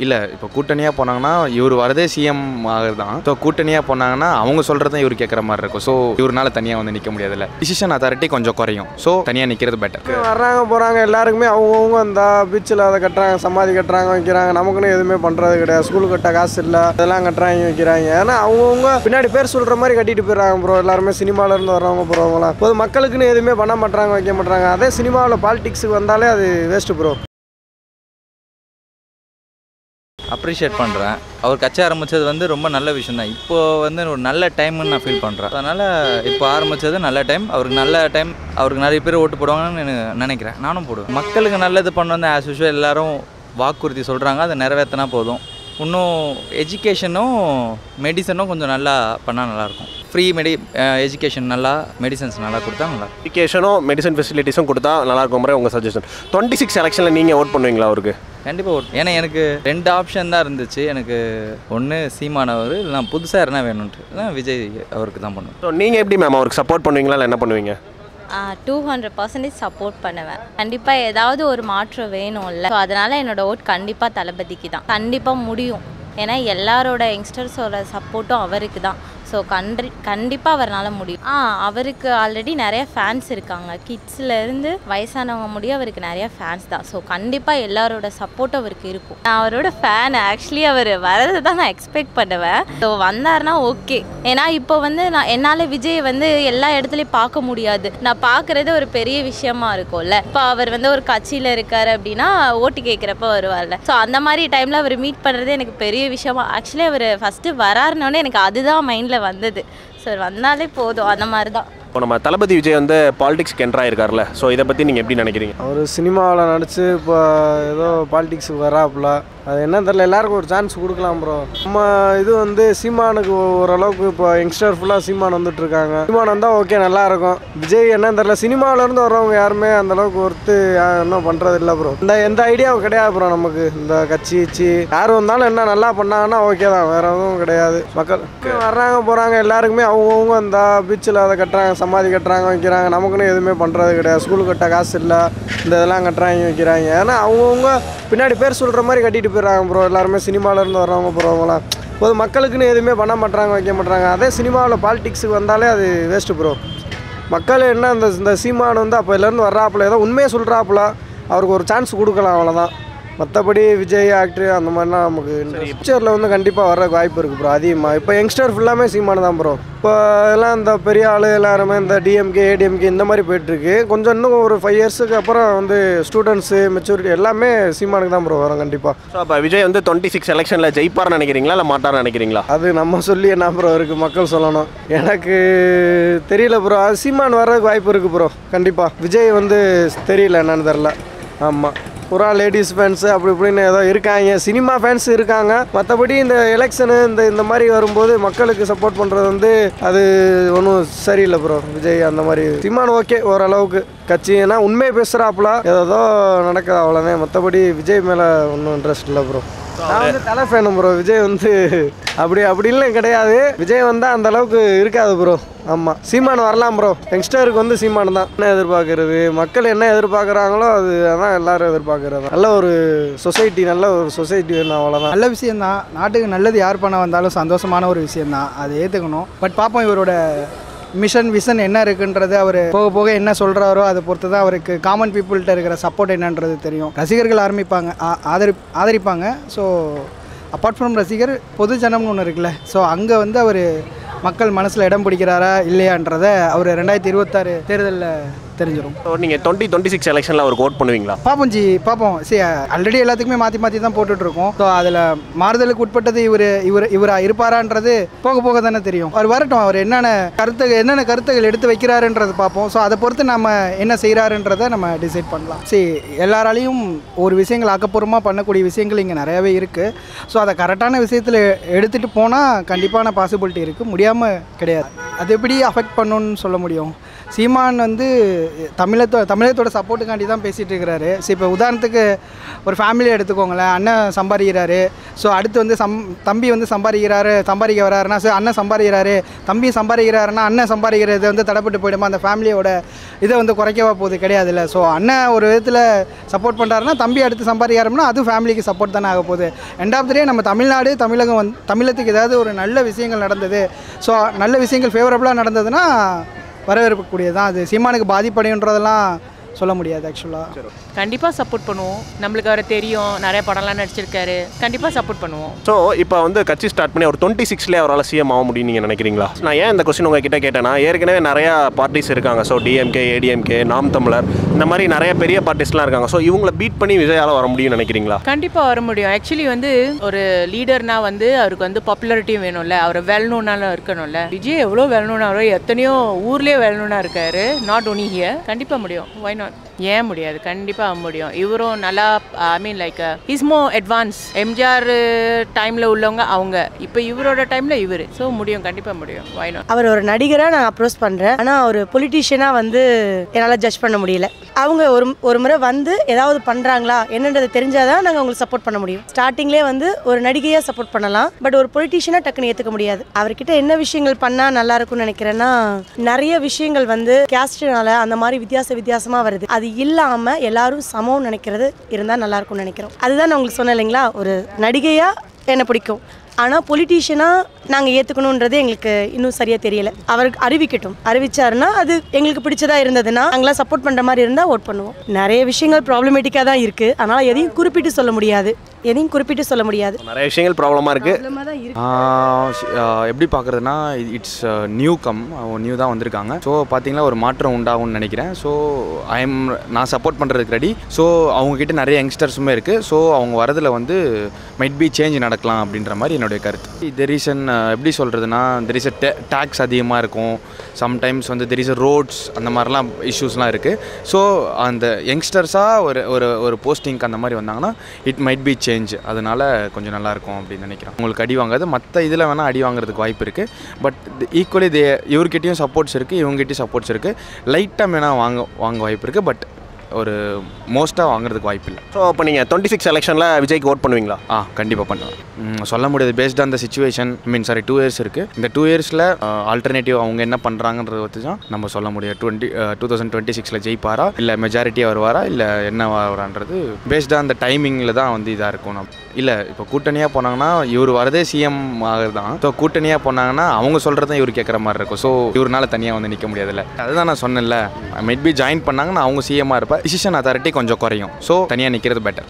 இல்லை இப்போ கூட்டணியாக போனாங்கன்னா இவர் வரதே சிஎம் ஆகுதான். ஸோ கூட்டணியாக போனாங்கன்னா அவங்க சொல்கிறத இவர் கேட்குற மாதிரி இருக்கும். ஸோ இவரால் தனியாக வந்து நிற்க முடியாதுல்ல. டிசிஷன் அத்தாரிட்டி கொஞ்சம் குறையும். ஸோ தனியாக நிற்கிறது பெட்டர். வர்றாங்க போகிறாங்க எல்லாருக்குமே அவங்கவுங்க அந்த பீச்சில் அதை கட்டுறாங்க, சமாதி கட்டுறாங்க, வைக்கிறாங்க. நமக்குன்னு எதுவுமே பண்ணுறது கிடையாது. ஸ்கூல் கட்ட காசு இல்லை, அதெல்லாம் கட்டுறாங்க வைக்கிறாங்க. ஏன்னா அவங்கவுங்க பின்னாடி பேர் சொல்கிற மாதிரி கட்டிட்டு போயிடுறாங்க ப்ரோ. எல்லாருமே சினிமாவிலேருந்து வர்றவங்க போகிறவங்களாம் பொது மக்களுக்குன்னு எதுவுமே பண்ண மாட்டாங்க, வைக்க மாட்டாங்க. அதே சினிமாவில் பாலிடிக்ஸுக்கு வந்தாலே அது வேஸ்ட்டு ப்ரோ. அப்ரிஷியேட் பண்ணுறேன். அவர் கட்சி ஆரம்பித்தது வந்து ரொம்ப நல்ல விஷயம் தான். இப்போது வந்து ஒரு நல்ல டைம்னு நான் ஃபீல் பண்ணுறேன். அதனால் இப்போ ஆரம்பித்தது நல்ல டைம். அவருக்கு நல்ல டைம். அவருக்கு நிறைய பேர் ஓட்டு போடுவாங்கன்னு நினைக்கிறேன். நானும் போடுவேன். மக்களுக்கு நல்லது பண்ண வந்து ஆஸ் யூஷுவல் எல்லோரும் வாக்குறுதி சொல்கிறாங்க, அதை நிறைவேற்றினா போதும். இன்னும் எஜுகேஷனும் மெடிசனும் கொஞ்சம் நல்லா பண்ணால் நல்லாயிருக்கும். ஃப்ரீ எஜுகேஷன் நல்லா, மெடிசன்ஸ் நல்லா கொடுத்தா நல்லா. எஜுகேஷனும் மெடிசன் ஃபெசிலிட்டிஸும் கொடுத்தா நல்லாயிருக்கும் மாதிரி உங்கள் சஜஷன். 26 எலெக்ஷனில் நீங்கள் ஓட் பண்ணுவீங்களா அவருக்கு? கண்டிப்பாக ஓட். ஏன்னா எனக்கு 2 ஆப்ஷன் தான் இருந்துச்சு. எனக்கு ஒன்று சீமானவர், இல்லை நான் புதுசாக என்ன வேணும்ன்ட்டு நான் விஜய் அவருக்கு தான் பண்ணுவேன். ஸோ நீங்கள் எப்படி மேம் அவருக்கு சப்போர்ட் பண்ணுவீங்களா இல்லை என்ன பண்ணுவீங்க? 200% சப்போர்ட் பண்ணுவேன். கண்டிப்பாக ஏதாவது ஒரு மாற்றம் வேணும்ல. ஸோ அதனால் என்னோடய ஓட் கண்டிப்பாக தளபதிக்கு தான். கண்டிப்பாக முடியும். ஏன்னா எல்லாரோட யங்ஸ்டர்ஸோட சப்போர்ட்டும் அவருக்கு தான். ஸோ கண்டிப்பாக அவரால் முடியும். அவருக்கு ஆல்ரெடி நிறைய ஃபேன்ஸ் இருக்காங்க. கிட்ஸ்லேருந்து வயசானவங்க முடியும் அவருக்கு நிறைய ஃபேன்ஸ் தான். ஸோ கண்டிப்பாக எல்லாரோட சப்போர்ட்டும் அவருக்கு இருக்கும். நான் அவரோட ஃபேன். ஆக்சுவலி அவர் வரதை தான் நான் எக்ஸ்பெக்ட் பண்ணுவேன். ஸோ வந்தார்னா ஓகே. ஏன்னா இப்போ வந்து என்னால் விஜய் வந்து எல்லா இடத்துலையும் பார்க்க முடியாது. நான் பார்க்குறது ஒரு பெரிய விஷயமா இருக்கும்ல. இப்போ அவர் வந்து ஒரு கட்சியில் இருக்கார் அப்படின்னா ஓட்டு கேட்குறப்ப வருவார்ல. ஸோ அந்த மாதிரி டைமில் அவர் மீட் பண்ணுறது எனக்கு பெரிய விஷயமா. ஆக்சுவலி அவர் ஃபஸ்ட்டு வராருனோடனே எனக்கு அதுதான் மைண்டில் வந்தது. சார் வந்தாலே போதும், அந்த மாதிரி தான். இப்போ நம்ம தளபதி விஜய் வந்து பாலிடிக்ஸ்க்கு என்ட்ரு ஆயிருக்காருல, ஸோ இதை பற்றி நீங்கள் எப்படி நினைக்கிறீங்க? அவர் சினிமாவில் நடித்து இப்போ ஏதோ பாலிடிக்ஸுக்கு வராப்புல, அது என்னன்னு தெரியல. எல்லாருக்கும் ஒரு சான்ஸ் கொடுக்கலாம் ப்ரோ. நம்ம இது வந்து சீமானுக்கு ஓரளவுக்கு இப்போ யங்ஸ்டர் ஃபுல்லாக சீமான் வந்துட்டுருக்காங்க. சீமான் வந்தால் ஓகே நல்லாயிருக்கும். விஜய் என்னன்னு தெரியல, சினிமாவிலேருந்து வர்றவங்க யாருமே அந்தளவுக்கு ஒருத்து இன்னும் பண்ணுறது இல்லை ப்ரோ. எந்த ஐடியாவும் கிடையாது ப்ரோ நமக்கு. இந்த கட்சி யார் வந்தாலும் என்ன நல்லா பண்ணாங்கன்னா ஓகே தான், வேறு எதுவும் கிடையாது. மக்கள் வர்றாங்க போகிறாங்க எல்லாருக்குமே அவங்கவுங்க அந்த பீச்சில் அதை கட்டுறாங்க, சமாதி கட்டுறாங்க, வைக்கிறாங்க. நமக்குன்னு எதுவுமே பண்ணுறது கிடையாது. ஸ்கூல் கட்ட காசு இல்லை, இந்த இதெல்லாம் கட்டுறாங்க வைக்கிறாங்க. ஏன்னா அவங்கவுங்க பின்னாடி பேர் சொல்கிற மாதிரி கட்டிட்டு போயிடுறாங்க ப்ரோ. எல்லாருமே சினிமாவிலேருந்து வர்றவங்க போகிறவங்களாம் பொது மக்களுக்குன்னு எதுவுமே பண்ண மாட்டாங்க, வைக்க மாட்டாங்க. அதே சினிமாவில் பாலிடிக்ஸுக்கு வந்தாலே அது வேஸ்ட்டு ப்ரோ. மக்கள் என்ன இந்த சீமான் வந்து அப்போலேருந்து வர்றாப்புல ஏதோ உண்மையை சொல்கிறாப்புல, அவருக்கு ஒரு சான்ஸ் கொடுக்கலாம், அவ்வளோதான். மற்றபடி விஜய் ஆக்டர் அந்த மாதிரிலாம் நமக்கு ஃபியூச்சரில் வந்து கண்டிப்பாக வர வாய்ப்பு இருக்குது ப்ரோ அதிகமாக. இப்போ யங்ஸ்டர் ஃபுல்லாமே சீமானு தான் ப்ரோ. இப்போ எல்லாம் இந்த பெரிய ஆள் எல்லாருமே இந்த டிஎம்கே ஏடிஎம்கே இந்த மாதிரி போயிட்டுருக்கு. கொஞ்சம் இன்னும் ஒரு 5 இயர்ஸுக்கு அப்புறம் வந்து ஸ்டூடெண்ட்ஸு மெச்சூரிட்டி எல்லாமே சீமானுக்கு தான் ப்ரோ வரும் கண்டிப்பாக. ஸோ அப்போ விஜய் வந்து 26 எலெக்ஷனில் ஜெயிப்பார்னு நினைக்கிறீங்களா இல்லை மாட்டார்னு நினைக்கிறீங்களா? அது நம்ம சொல்லி என்ன ப்ரோ இருக்குது, மக்கள் சொல்லணும். எனக்கு தெரியல ப்ரோ. அது சீமான் வர்றதுக்கு வாய்ப்பு இருக்குது ப்ரோ கண்டிப்பாக. விஜய் வந்து தெரியல என்னன்னு தெரில. ஆமாம், பூரா லேடிஸ் ஃபேன்ஸு அப்படி இப்படின்னு ஏதோ இருக்காங்க, சினிமா ஃபேன்ஸ் இருக்காங்க. மற்றபடி இந்த எலெக்ஷனு இந்த மாதிரி வரும்போது மக்களுக்கு சப்போர்ட் பண்ணுறது வந்து அது ஒன்றும் சரியில்லை ப்ரோ. விஜய் அந்த மாதிரி சீமான் ஓகே ஓரளவுக்கு கட்சினா உண்மையை பேசுகிறாப்புல ஏதோ நடக்குது, அவ்வளோதான். மற்றபடி விஜய் மேலே ஒன்றும் இன்ட்ரெஸ்ட் இல்லை ப்ரோ. நான் வந்து தலை ஃபேனும் ப்ரோ. விஜய் வந்து அப்படிலாம் கிடையாது. விஜய் வந்தால் அந்த அளவுக்கு இருக்காது ப்ரோ. ஆமாம், சீமான் வரலாம் ப்ரோ. யங்ஸ்டருக்கு வந்து சீமான் தான். என்ன எதிர்பார்க்குறது, மக்கள் என்ன எதிர்பார்க்குறாங்களோ அதுதான் எல்லாரும் எதிர்பார்க்குறது. நல்ல ஒரு சொசைட்டி, நல்ல ஒரு சொசைட்டி வேணும், அவ்வளோதான். நல்ல விஷயந்தான். நாட்டுக்கு நல்லது யார் பண்ண வந்தாலும் சந்தோஷமான ஒரு விஷயந்தான், அதை ஏற்றுக்கணும். பட் பார்ப்போம் இவரோட விஷன் என்ன இருக்குன்றது. அவர் போக போக என்ன சொல்கிறாரோ அதை பொறுத்து தான் அவருக்கு காமன் பீப்புள்கிட்ட இருக்கிற சப்போர்ட் என்னன்றது தெரியும். ரசிகர்கள் ஆதரிப்பாங்க. ஸோ அப்பார்ட் ஃப்ரம் ரசிகர் பொது ஜனம்னு ஒன்று இருக்குல்ல, ஸோ அங்கே வந்து அவர் மக்கள் மனசில் இடம் பிடிக்கிறாரா இல்லையான்றதை அவர் 2026 தேர்தலில் தெரிஞ்சிடும். ஸோ நீங்கள் 2026 எலெக்ஷனில் அவருக்கு ஓட் பண்ணுவீங்களா? பார்ப்போம். சரி, ஆல்ரெடி எல்லாத்துக்குமே மாற்றி தான் போட்டுட்ருக்கோம். ஸோ அதில் மாறுதலுக்கு உட்பட்டது இவராக இருப்பாரான்றது போக போக தானே தெரியும். அவர் வரட்டும், அவர் என்னென்ன கருத்துகள் எடுத்து வைக்கிறாருன்றது பார்ப்போம். ஸோ அதை பொறுத்து நம்ம என்ன செய்கிறாருன்றதை நம்ம டிசைட் பண்ணலாம். சரி, எல்லாராலையும் ஒரு விஷயங்கள் ஆக்கப்பூர்வமாக பண்ணக்கூடிய விஷயங்கள் இங்கே நிறையாவே இருக்குது. ஸோ அதை கரெக்டான விஷயத்தில் எடுத்துகிட்டு போனால் கண்டிப்பான பாசிபிலிட்டி இருக்குது, முடியாமல் கிடையாது. அது எப்படி அஃபெக்ட் பண்ணணும்னு சொல்ல முடியும். சீமான் வந்து தமிழகத்தோட சப்போர்ட்டுக்காண்டி தான் பேசிகிட்டு இருக்கிறாரு. ஸோ இப்போ உதாரணத்துக்கு ஒரு ஃபேமிலி எடுத்துக்கோங்களேன், அண்ணன் சம்பாதிக்கிறாரு, ஸோ அடுத்து வந்து தம்பி வந்து சம்பாதிக்க வராருன்னா, ஸோ அண்ணன் சம்பாதிக்கிறாரு, தம்பி சம்பாதிக்கிறாருன்னா அண்ணன் சம்பாதிக்கிறது வந்து தடைப்பட்டு போயிடுமா, அந்த ஃபேமிலியோட இதை வந்து குறைக்கவா போகுது? கிடையாதுல்ல. ஸோ அண்ணன் ஒரு விதத்தில் சப்போர்ட் பண்ணுறாருன்னா தம்பி அடுத்து சம்பாதிக்கிறாருன்னா அது ஃபேமிலிக்கு சப்போர்ட் தானே ஆக போகுது. எண்ட் ஆஃப் த டே நம்ம தமிழகத்துக்கு ஏதாவது ஒரு நல்ல விஷயங்கள் நடந்தது, ஸோ நல்ல விஷயங்கள் ஃபேவரபுளாக நடந்ததுன்னா வரவேற்கக்கூடியது தான். அது சீமானுக்கு பாதிப்படைன்றதெல்லாம் சொல்ல முடியாது. ஆக்சுவலாக கண்டிப்பாக சப்போர்ட் பண்ணுவோம். நம்மளுக்கு அவரை தெரியும், நிறைய படம்லாம் நடிச்சிருக்காரு, கண்டிப்பாக சப்போர்ட் பண்ணுவோம். ஸோ இப்போ வந்து கட்சி ஸ்டார்ட் பண்ணி ஒரு 26லேயே அவரால் சிஎம் ஆக முடியும் நீங்கள் நினைக்கிறீங்களா? நான் ஏன் இந்த கொஸ்டின் உங்ககிட்ட கேட்டேன்னா, ஏற்கனவே நிறையா பார்ட்டிஸ் இருக்காங்க. ஸோ டிஎம்கே, ஏடிஎம்கே, நாம் தமிழர், இந்த மாதிரி நிறைய பெரிய பார்ட்டிஸ்லாம் இருக்காங்க. ஸோ இவங்களை பீட் பண்ணி விஜயால் வர முடியும்னு நினைக்கிறீங்களா? கண்டிப்பாக வர முடியும். ஆக்சுவலி வந்து ஒரு லீடர்னா வந்து அவருக்கு வந்து பாப்புலாரிட்டியும் வேணும்ல, அவர் வெல்னோனாலும் இருக்கணும்ல. விஜய் எவ்வளோ வெல்னோனாரோ, எத்தனையோ ஊர்லேயே வெல்னோனா இருக்காரு, நாட் ஒன்லி ஹியர். கண்டிப்பாக முடியும். Why not? ஏன் முடியாது? கண்டிப்பாக முடியும். இவரும் நல்லா, I mean like is more advance. MGR டைமில் உள்ளவங்க அவங்க, இப்போ இவரோட டைமில் இவர். ஸோ முடியும், கண்டிப்பாக முடியும். Why not? அவர் ஒரு நடிகராக நான் அப்ரோச் பண்ணுறேன், ஆனால் ஒரு பொலிட்டீஷியனாக வந்து என்னால் ஜட்ஜ் பண்ண முடியல. அவங்க ஒரு முறை வந்து ஏதாவது பண்ணுறாங்களா என்னன்றது தெரிஞ்சாதான் நாங்கள் அவங்களுக்கு சப்போர்ட் பண்ண முடியும். ஸ்டார்டிங்லேயே வந்து ஒரு நடிகையாக சப்போர்ட் பண்ணலாம், பட் ஒரு பொலிட்டீஷியனாக டக்குன்னு ஏற்றுக்க முடியாது. அவர்கிட்ட என்ன விஷயங்கள் பண்ணால் நல்லா இருக்கும்னு நினைக்கிறேன்னா, நிறைய விஷயங்கள் வந்து கேஸ்ட்னால அந்த மாதிரி வித்தியாசமாக வருது. அது இல்லாமல் எல்லாரும் சமம் நினைக்கிறது இருந்தால் நல்லா இருக்கும்னு நினைக்கிறோம். அதுதான் நான் உங்களுக்கு சொன்னேன் இல்லைங்களா, ஒரு நடிகையாக என்னை பிடிக்கும், ஆனால் பொலிட்டீஷியனாக நாங்கள் ஏற்றுக்கணுன்றது எங்களுக்கு இன்னும் சரியாக தெரியலை. அவருக்கு அறிவிச்சாருன்னா அது எங்களுக்கு பிடிச்சதாக இருந்ததுன்னா நாங்களாம் சப்போர்ட் பண்ணுற மாதிரி இருந்தால் ஓட் பண்ணுவோம். நிறைய விஷயங்கள் ப்ராப்ளமேட்டிக்காக தான் இருக்குது, அதனால் எதையும் குறிப்பிட்டு சொல்ல முடியாது. நிறைய விஷயங்கள் ப்ராப்ளமாக இருக்குது. எப்படி பார்க்குறதுனா, இட்ஸ் நியூ தான் வந்திருக்காங்க. ஸோ பார்த்தீங்கன்னா ஒரு மாற்றம் உண்டாகும்னு நினைக்கிறேன். ஸோ நான் சப்போர்ட் பண்ணுறதுக்கு ரெடி. ஸோ அவங்கக்கிட்ட நிறைய யங்ஸ்டர்ஸுமே இருக்குது. ஸோ அவங்க வரதில் வந்து மைட் பி சேஞ்ச் நடக்கலாம் அப்படின்ற மாதிரி என்னுடைய கருத்து. எப்படி சொல்கிறதுனா, தெர் இஸ் டேக்ஸ் அதிகமாக இருக்கும். சம்டைம்ஸ் வந்து தெர் இஸ் ரோட்ஸ், அந்த மாதிரிலாம் இஷ்யூஸ்லாம் இருக்குது. ஸோ அந்த யங்ஸ்டர்ஸாக ஒரு போஸ்டிங்க்கு அந்த மாதிரி வந்தாங்கன்னா இட் மைட் பி சேஞ்ச். அதனால் கொஞ்சம் நல்லாயிருக்கும் அப்படின்னு நினைக்கிறேன். உங்களுக்கு அடி வாங்காது, மற்ற இதில் வேணால் அடி வாங்குறதுக்கு வாய்ப்பு இருக்குது. பட் ஈக்குவலி இவர்கிட்டையும் சப்போர்ட்ஸ் இருக்குது, இவங்ககிட்டையும் சப்போர்ட்ஸ் இருக்குது. லைட்டாக வேணால் வாங்க வாய்ப்பு இருக்குது, பட் ஒரு மோஸ்ட்டாக வாங்குறதுக்கு வாய்ப்பு இல்லை. ஸோ அப்போ நீங்கள் 26 எலெக்ஷனில் விஜய்க்கு ஓட் பண்ணுவீங்களா? கண்டிப்பாக பண்ணுவேன். சொல்ல முடியாது, based on the situation. 2 years இருக்குது. இந்த 2 இயர்ஸில் ஆல்டர்னேட்டிவ் அவங்க என்ன பண்ணுறாங்கன்றத வச்சு தான் நம்ம சொல்ல முடியும். 2026 ஜெயிப்பாரா, இல்லை மெஜாரிட்டியாக வருவாரா, இல்லை என்ன வரான்றது பேஸ்ட் ஆன் த டைமிங்கில் தான் வந்து இதாக இருக்கும். இல்லை இப்போ கூட்டணியாக போனாங்கன்னா இவர் வரதே சிஎம் ஆகிறது தான். ஸோ கூட்டணியாக போனாங்கன்னா அவங்க சொல்கிறது தான் இவர் கேட்குற மாதிரி இருக்கும். ஸோ இவரால் தனியாக வந்து நிற்க முடியாதுல்ல. அதுதான் நான் சொன்னேன்ல, மைட் பி ஜாயின் பண்ணாங்கன்னா அவங்க சிஎம்மாக இருப்பார். டிசிஷன் அத்தாரிட்டி கொஞ்சம் குறையும். ஸோ தனியாக நிற்கிறது பெட்டர்.